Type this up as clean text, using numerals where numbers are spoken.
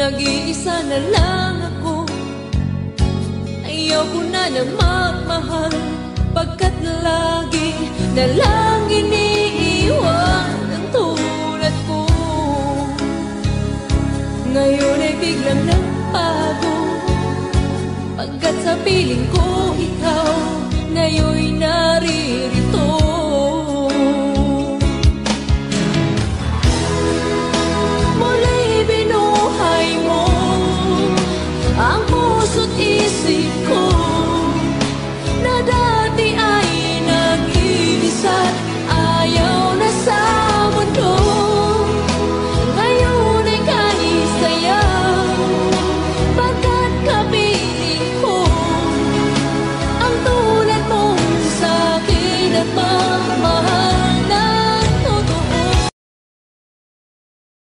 nag-iisa na lang ako. Ayaw ko na na magmahal, pagkat lagi na lang iniiwan ang tulad ko. Ngayon ay biglang nagbago, pagkat sa piling ko ikaw ngayon'y naririto.